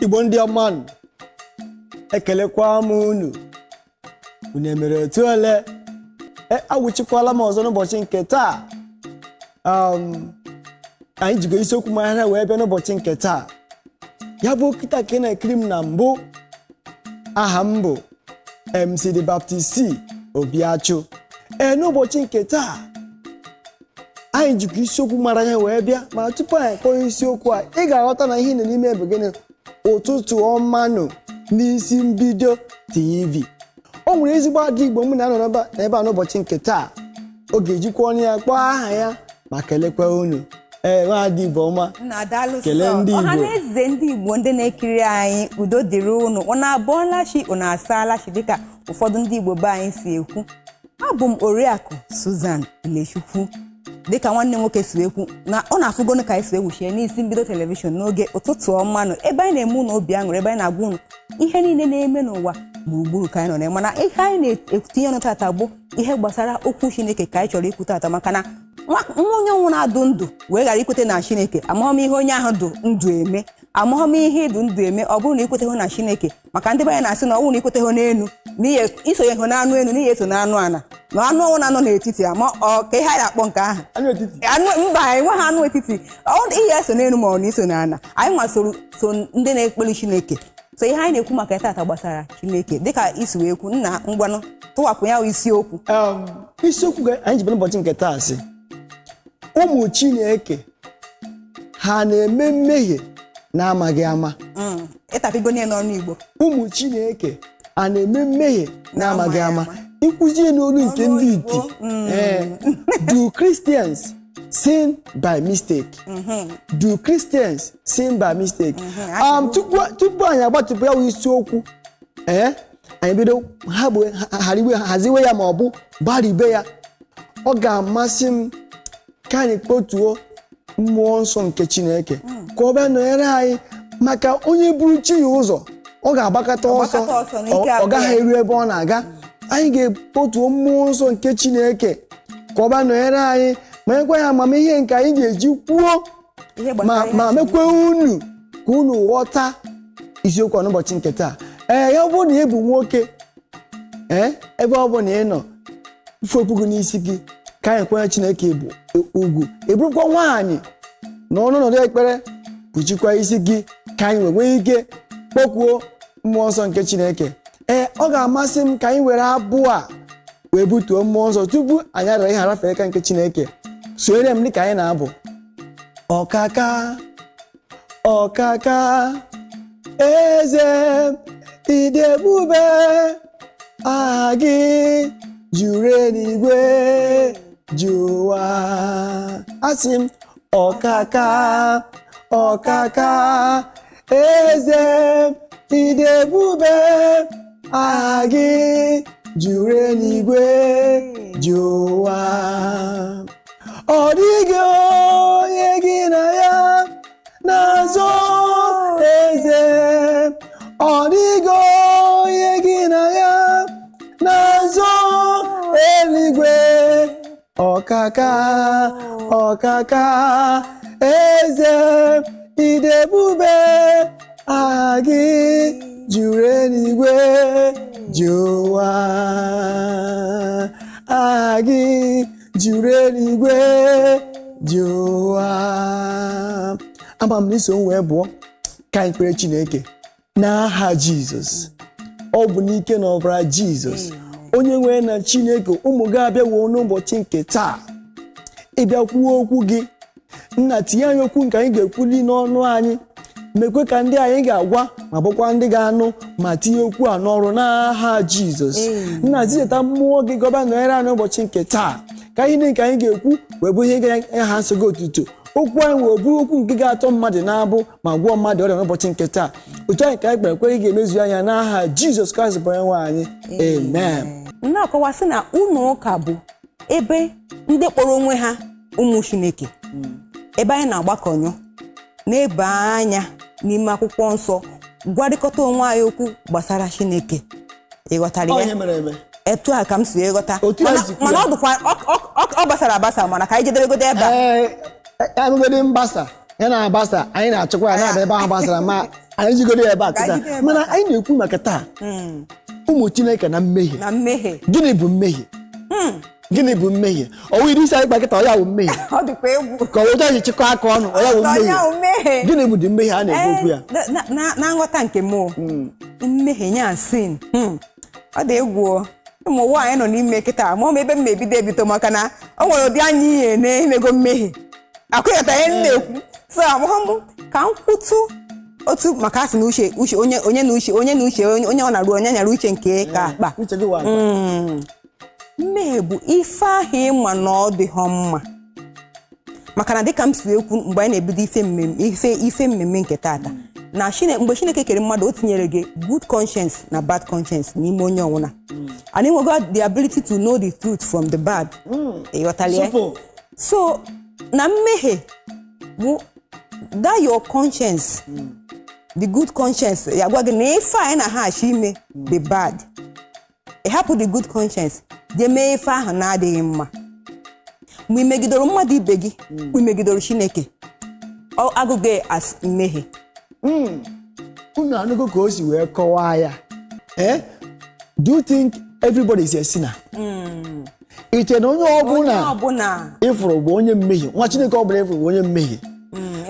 Igbo ndị ọma, ekelekwa m unu emere otu ole awụchikwala m ọzọ n'ụbọchị nke taa. Anyị jigo isiokwu maghara wee bịa n'ụbọchị nke taa. Ya bụ kịta ka ị na-ekiri m na mbụ, aha m bụ MC The Baptist Obiachụ. N'ụbọchị nke taa anyị jikwa isiokwu mara ya wee bịa, ma tupu anyị kpọọ isiokwu a, ị ga-aghọta na ihe nọ n'ime ebe gịnị. Ụtụtụ ọmanụ n'isi mbido TV. O nwere ezigbo adị Igbo m na-anọ n'ebe a n'ụbọchị nke taa. Ọ ga-ejikwa ọnụ ya kpọọ aha ya ma kelekwa unu. Nwaadị Igbo ọma, kelee ndị Igbo. Ọha na eze ndị Igbo ndị na-ekiri anyị, udo dịrị unu. Ọ na-abọọla chi, ọ na-asaala chi dịka ụfọdụ ndị Igbo be anyị si ekwu. Abụ m Oriakụ Susan Ilechukwu. Dịka nwanne nwoke si ekwu na ọ na-afụgonu ka anyị si ewuchie n'isi mbido telivishọn n'oge ụtụtụ ọmanụ, ebe anyị na-eme unu obi aṅụrị, ebe anyị na-agwa unu ihe niile na-eme n'ụwa gburugburu ka anyị nọ na-eme. Mana ihe anyị na-etinye ọnụ tata bụ ihe gbasara okwu Chineke ka anyị chọrọ ikwu tata, maka na nwa onye ọnwụ na-adụ ndụ wee ghara ikwete na Chineke, amaghị m ihe onye ahụ dụ ndụ eme, amaghị m ihe ịdụ ndụ eme ọ bụrụ na ikweteghị na Chineke. Maka ndị be anyị na-asị na ọ bụrụ na ikweteghị n'elu n'ihe isonye hụ n'anụ elu n'ihe eso n'anụ ana, na anụ ọnwụ na-anọ n'etiti ama ka ihe anyị na-akpọ nke ahụ mba enweghị anụ etiti. Ihe eso n'elu ma ọ na iso n'ana, anyị nwa so ndị na-ekpere Chineke. So ihe anyị na-ekwu maka tata gbasara Chineke dịka isi wee kwu, nna ngwanụ tụwapụ ya isiokwu. Isiokwu anyị ji bịa n'ụbọchị nke taa sị, ụmụ Chineke ha na-eme mmehie na-amaghị ama. Ịtapigo niile n'ọnụ Igbo. Ụmụ Chineke a na-eme mmehie na-amaghị ama. Ịkwụzie n'olu nke ndị iti, do Christians sin by mistake? Do Christians sin by mistake? Tupu anyị agbatịpụ ya wụ isiokwu, anyị bido haziwe ya ma ọ bụ gbaribe ya. Ọ ga-amasị m ka anyị kpotuo mmụọ nsọ nke Chineke ka ọ bịa nọnyere anyị, maka onye buru chi ya ụzọ ọ ga-agbakọta ọsọ, ọ gaghị eru ebe ọ na-aga. Anyị ga-ekpotuo mmụọ nsọ nke Chineke ka ọ bịa nọnyere anyị, ma nyekwa ya amamihe nke anyị ga-eji kwuo ma mekwa unu ka unu ghọta isiokwu n'ụbọchị nke taa. Ya bụrụ na ị bụ nwoke, ebe ọ bụ na ị nọ fopụgo n'isi gị, ka anyị kwanye Chineke bụ ugwu. Ị bụrụkwa nwaanyị na ọnọdụ ekpere, kpuchikwa isi gị ka anyị nwee ike kpọkwuo mmụọ nsọ nke Chineke. Ọ ga-amasị m ka anyị were abụ a wee butuo mmụọ nsọ tupu anyị ara ihe arafere aka nke Chineke. Sonyere m dịka anyị na-abụ: ọkaka ọkaka eze ịdị ebube, aha gị juru eluigwe juru ụwa. Asị m ọkaka ọkaka eze ịdị ebube, aha gị juru eluigwe juru ụwa. Ọ dịghị onye gị na ya na-azọ eze, ọ dịghị onye gị na ya na-azọ eluigwe. Ọkaka ọkaka eze ịdị ebube, aha gị juru eluigwe juru ụwa. Aha gị juru eluigwe juru ụwa. Ama m na iso m wee bụọ ka anyị kpere Chineke n'aha Jizọs. Ọ bụ n'ike na ọbara Jizọs onye nwere na Chineke, ụmụ gị abịawo n'ụbọchị nke taa ịbịa kwuo okwu gị. Nna, tinye anyị okwu nke anyị ga-ekwuli n'ọnụ anyị, mekwe ka ndị anyị ga-agwa ma bụkwa ndị ga-anụ, ma tinye okwu a n'ọrụ n'aha Jizọs. Nna, ziteta mmụọ gị gọba nọnyere anyị n'ụbọchị nke taa, ka ihe nke anyị ga-ekwu wee bụ ihe ga-aha nsọ gị otuto. Okwu anyị wee bụrụ okwu nke ga-atọ mmadụ n'abụ ma gwọọ mmadụ ọrịa n'ụbọchị nke taa. Otu anyị ka anyị kpere ekwe ga-emezu anya n'aha Jizọs Kraịst bụ onye nwe anyị. Amen. Na-akọwasị na ụlọ ụka bụ ebe ndị kpọrọ onwe ha ụmụ Chineke, ebe anyị na-agbakọnyụ na-ebe anya n'ime akwụkwọ nsọ, gwarịkọta onwe anyị okwu gbasara Chineke. Ịghọtara ya? Etu a ka m si ịghọta, mana ọ dụkwa ọ gbasara agbasa, mana ka anyị jedebegode ebe a. Emegode mgbasa ya na agbasa, anyị na-achịkwa ya na-abịa ebe ahụ gbasara, ma anyị jigoro ya ebe a kịta mana anyị na-ekwu maka taa ụmụ Chineke na mmehie. Gịnị bụ mmehie? Gịnị bụ mmehie? Ọwụ iri isi anyị kpa kịta ọ ya bụ mmehie. Ọ dịkwa egwu. Ka ọ ji chịkọ aka ọnụ ọ ya bụ mmehie. Gịnị bụ dị mmehie a na-ekwu okwu ya? Na nghọta nke m mmehie nya sin ọ dị egwu. Ụmụ nwaanyị nọ n'ime kịta ma ọ ebe m ebido maka na o nwere ụdị anya ihe na-emego mmehie akụghọta ihe m na-ekwu. So amụhụ ka m kwutu otu maka asị na uche onye ọ na-arụ onye nyara uche nke ka akpa. Mmehie bụ ife ahụ ịma na ọ dịghọ mma maka na dịka m si ekwu mgbe anyị na-ebido ife mmemme nke tata na mgbe Chineke kere mmadụ o tinyere gị good conscience na bad conscience n'ime onye ọnwụna and enwego the ability to know the truth from the bad. So na mmehie bụ that your conscience the good conscience ya gwa gị na ife anyị na ha achọ ime the bad ị hapụ the good conscience jee mee ife ahụ na-adịghị mma. Mgbe ị megidoro mmadụ ibe gị mgbe ị megidoro Chineke ọ agụghị as mmehie. Unu anụgo ka o si wee kọwaa ya. Do you think everybody is a sinner? Iche na onye ọbụla ịfụrụ bụ onye mmehie. Nwa Chineke ọbụla ịfụrụ bụ onye mmehie.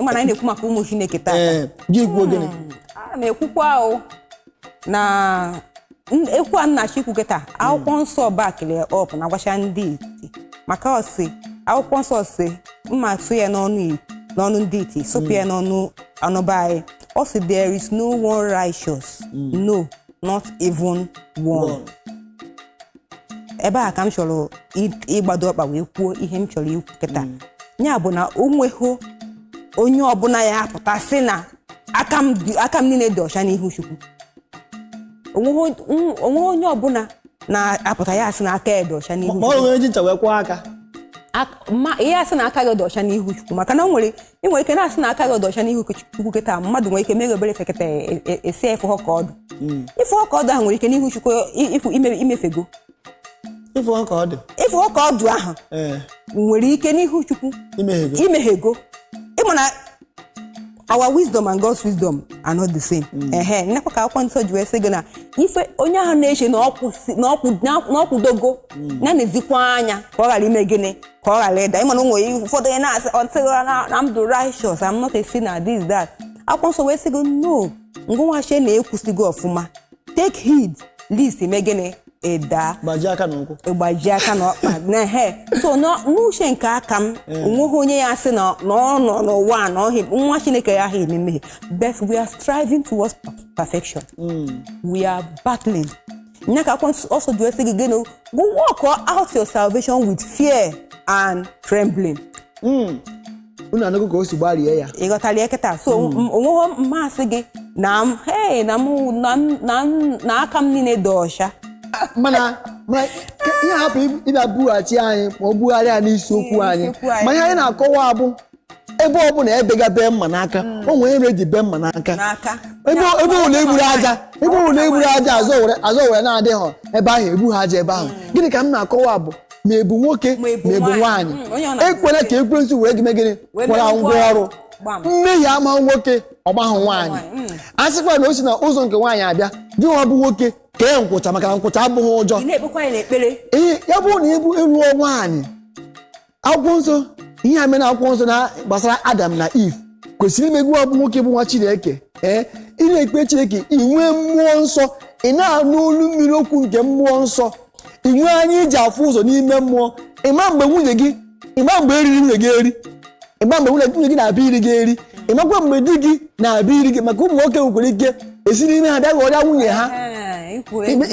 Ịma na anyị na-ekwu maka ụmụ Chineke taa. Gị kwuo gịnị? A na-ekwukwa na ekwu a nna Chukwu kịta akwụkwọ nsọ bakịrị ọp na agwacha ndị iti maka ọsị akwụkwọ nsọ si mma atụ ya n'ọnụ ndị iti sopụ ya n'ọnụ anụba anyị. Ọ sị there is no one righteous, no, not even one. Ebe a ka m chọrọ ịgbado ọkpa wee kwuo ihe m chọrọ ikwu kịta. Ya bụ na o nweghị onye ọbụla ya apụta sị na aka m niile dị ọcha n'ihu Chukwu. Onwe onye ọbụla na-apụta ya asị na aka ya dị ọcha n'ihu Chukwu. Ma ọ nwere ji ncha wee kwụọ aka. Ihe asị na aka gị dị ọcha n'ihu Chukwu maka na ị nwere ike na-asị na aka gị dị ọcha n'ihu Chukwu kịta mmadụ nwere ike mere obere fekịta esi ịfụ ka ọdụ. Ịfụ ka ọdụ ahụ nwere ike n'ihu Chukwu imefego. Ịfụ ka ọdụ. Ịfụ ka ọdụ ahụ nwere ike n'ihu Chukwu imeghego. Ịma na our wisdom and God's wisdom are not the same. Nnekwa ka akwụkwọ nsọ ji wee sị gị na ife onye ahụ na-eche na ọkwụdogo ya na-ezikwa anya ka ọ ghara ime gịnị ka ọ ghara ịda. Ịma na onwe ụfọdụ onye na-asị na I'm the righteous, I'm not a sinner, this that. Akwụkwọ nsọ wee sị gị no ngụnwachie na-ekwusigo ọfụma take heed lest ime gịnị ịda gbaji aka n'ụkwụ ịgbaji aka n'ọkpa. So n'uche nke aka m onweghị onye ya sị na ọ nọ n'ụwa na nwa Chineke ya ha eme mmehie but we are striving towards perfection. We are battling. Nya ka akwụkwọ also do sị gị gịnị go walk out your salvation with fear and trembling. Unu anụgo ka o si gbarie ya. Ịghọtara ya kịta. So onweghị mmasị gị na aka m niile dị ọcha. Mana ihe hapụ ịbịa bughachi anyị ma ọ bugharịa n'isiokwu anyị ma ihe anyị na-akọwa abụ ebe ọ bụla ebega bee mma n'aka o nwere ere ji bee mma n'aka ebe ụlọ egburu aja azọ were na-adịghị ebe ahụ egbu ha aja ebe ahụ. Gịnị ka m na-akọwa bụ ma ebu nwoke ma ebu nwaanyị ekwela ka ekwensu were gị megịnị kwara ngwa ọrụ. Mmehie ama nwoke ọgbahụ nwaanyị a sịkwa na o si na ụzọ nke nwaanyị abịa gị nwa bụ nwoke kee nkwụcha maka na nkwụcha abụghị ụjọ. Ya bụrụ na ịbụ ịlụọ nwaanyị akwụkwọ nsọ ihe a mere na akwụkwọ nsọ na gbasara Adam na Eve kwesịrị imegbu bụ nwoke bụ nwa Chineke ị na-ekpe Chineke inwe mmụọ nsọ ị na-anụ olu mmiri okwu nke mmụọ nsọ inwe anya iji afụ ụzọ n'ime mmụọ ịma mgbe nwunye gị ịma mgbe eriri nwunye gị eri ịma mgbe nwunye gị na-abịa iri gị eri ịmakwa mgbe di gị na-abịa iri gị maka ụmụ nwoke nwekwara ike esi n'ime ha bịa ghọrịa nwunye ha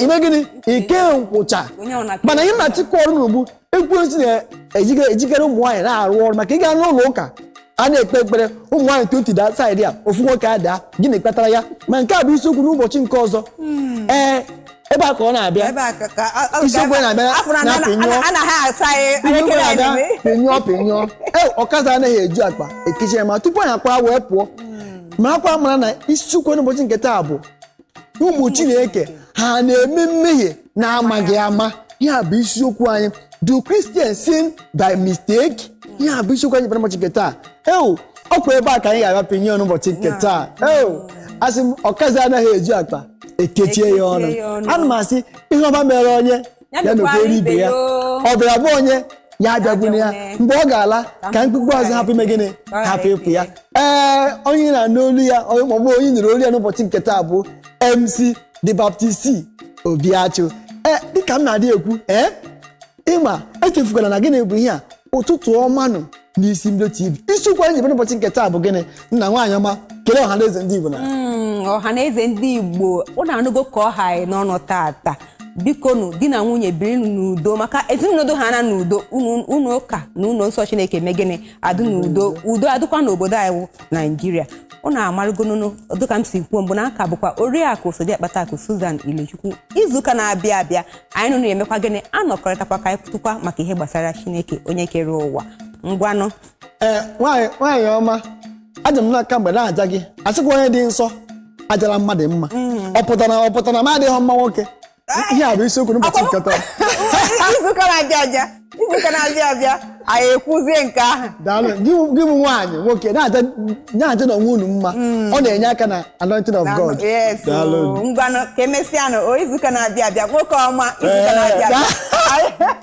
ime gịnị ike nkwụcha. Mana ihe na-achịkwa ọrụ n'ugbu ekwensu na-ejikere ụmụ nwaanyị na-arụ ọrụ maka ịga n'ụlọ ụka a na-ekpe ekpere ụmụ nwaanyị 20 daa saịdị a ofu nwoke adaa gịnị kpatara ya ma nke a bụ isiokwu n'ụbọchị nke ọzọ. Ebe a ka ọ na-abịa isiokwu na-abịa na pịnyụọ ọkaza anaghị eju akpa ekechi ya ma tupu anyị akpa wee pụọ ma akwa mara na isiokwu n'ụbọchị nke taa bụ ụmụ Chineke ha na-eme mmehie na-amaghị ama. Ihe a bụ isiokwu anyị. Do Christians sin by mistake? Ihe a bụ isiokwu anyị n'ụbọchị nke taa. Ọkwa ebe a ka anyị ga-abịa pinye n'ụbọchị nke taa. asị m ọkazi anaghị eji akpa ekechie ya ọnụ. Ana m asị ihe ọma mere onye ya nọkwere ibe ya, ọ bịara bụ onye ya abịagwune ya mgbe ọ ga-ala ka mkpukpu azụ hapụ ime gịnị hapụ ịpụ ya. Onye na-anụ olu ya maọbụ onye nụrụ olu ya n'ụbọchị nke taa bụ MC The Baptist Obiachụ. Dịka m na-adị ekwu ịma echefukwara na gịnị bụ ihe a ụtụtụ ọmanụ n'isi mbido TV. Isiokwu anyị jebe n'ụbọchị nke taa bụ gịnị? Nna nwaanyị ọma kelee ọha na eze ndị Igbo na ọha na eze ndị Igbo ụnụ anụgo ka ọha anyị n'ọnụ tata. Biko nụ di na nwunye biri n'udo maka ezinụlọ ha na n'udo. Unu ụka na ụlọ nsọ Chineke mee gịnị adị n'udo. Udo adịkwa n'obodo anyị wụ Naịjirịa. Ụnụ amarụgonụ dịka m si kwuo mbụ na aka bụkwa Oriakụ Akụ Susan Ilechukwu. Izuụka na-abịa abịa anyị nụnụ emekwa gịnị anọkọrịtakwa ka anyị kwutụkwa maka ihe gbasara Chineke onye kere ụwa. Ngwanụ nwaanyị ọma aja m n'aka mgbe na-aja gị asịkwa onye dị nsọ ajara mmadụ mma. Ọ pụtara ma adịghị mma nwoke. Ihe a bụ isiokwu n'ụbọchị nke taa. Izuụka na-abịa abịa anyị ekwuzie nke ahụ. Daalụ gị bụ nwaanyị nwoke na-aja na onwe unu mma. Ọ na-enye aka na anointing of God. Ngwanụ ka emesịanụ izuụka na-abịa abịa nwoke ọma izuụka na-abịa abịa